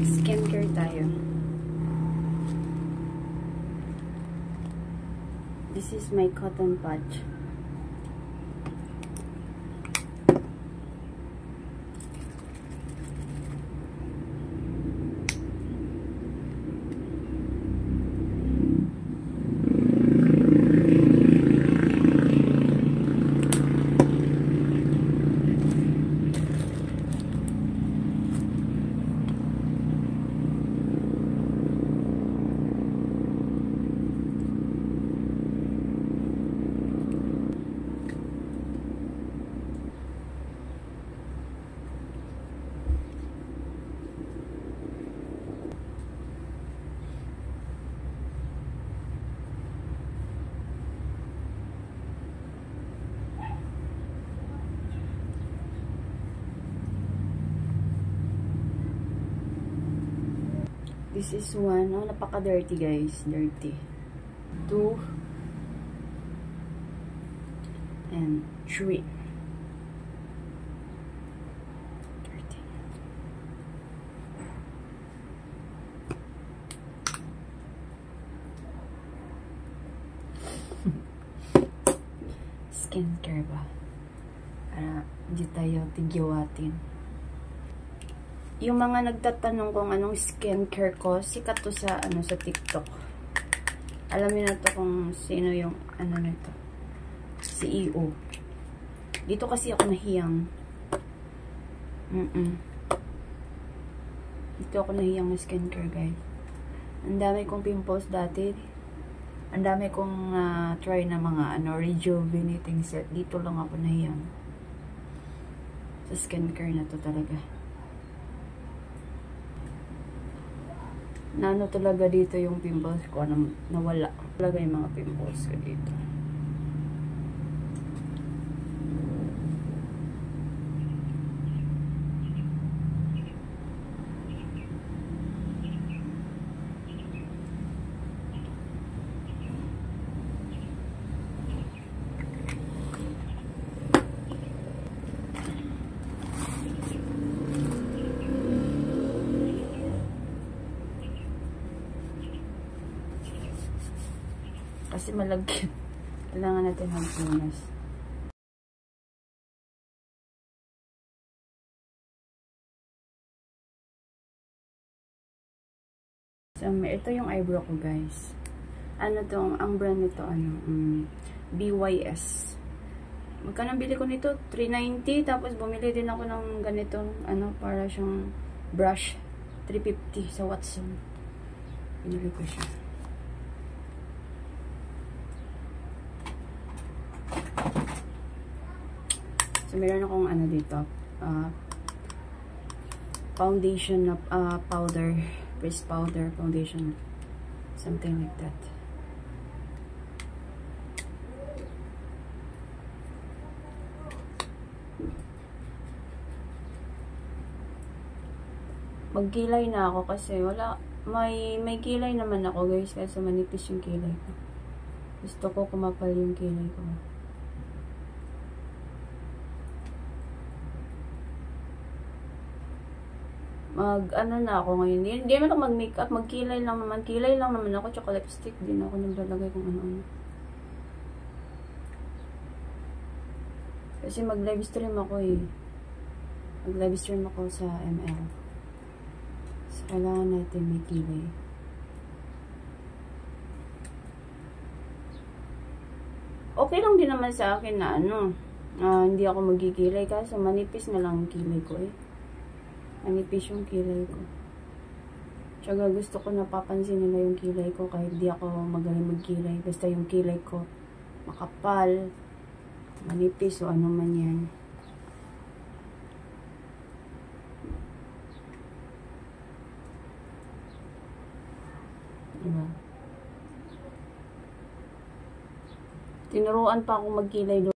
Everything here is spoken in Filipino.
Skincare tayo. This is my cotton patch. This is one. Oh, napaka-dirty guys. Dirty. 2 and 3. Dirty. Skincare ba? Para hindi tayo tigyawatin. Yung mga nagtatanong kung anong skincare ko, sikat to sa sa TikTok. Alam niyo na to kung sino yung nito. CEO. Dito kasi ako nahiyang. Dito ako nahiyang na skincare, guys. Ang dami kong pimples dati. Ang dami kong try na mga rejuvenating set. Dito lang ako nahiyang. Sa skincare na to talaga. Nano talaga dito yung pimples ko, nawala talaga yung mga pimples ko dito. Kasi malagkit. Kailangan natin magpunas. So, ito yung eyebrow ko, guys. Ang brand nito, BYS. Magkano bili ko nito? $390. Tapos, bumili din ako ng ganitong, para siyang brush. $350 sa Watson. Pinili ko siya. So, meron akong dito. Foundation na powder. Pressed powder foundation. Something like that. Magkilay na ako kasi wala. May kilay naman ako, guys. Kasi manipis yung kilay ko. Gusto ko kumapal yung kilay ko. Na ako ngayon. Hindi naman ako mag-makeup. Magkilay lang naman. Kilay lang naman ako. Tsaka lipstick din ako naglalagay kung ano-ano. Kasi mag-live stream ako eh. Mag-live stream ako sa ML. So, kailangan natin may kilay. Okay lang din naman sa akin na hindi ako magkikilay. Kasi manipis na lang ang kilay ko eh. Manipis yung kilay ko. Tsaka gusto ko napapansin nila yung kilay ko kahit di ako magaling magkilay. Basta yung kilay ko makapal, manipis o ano man yan. Diba? Tinuruan pa akong magkilay doon.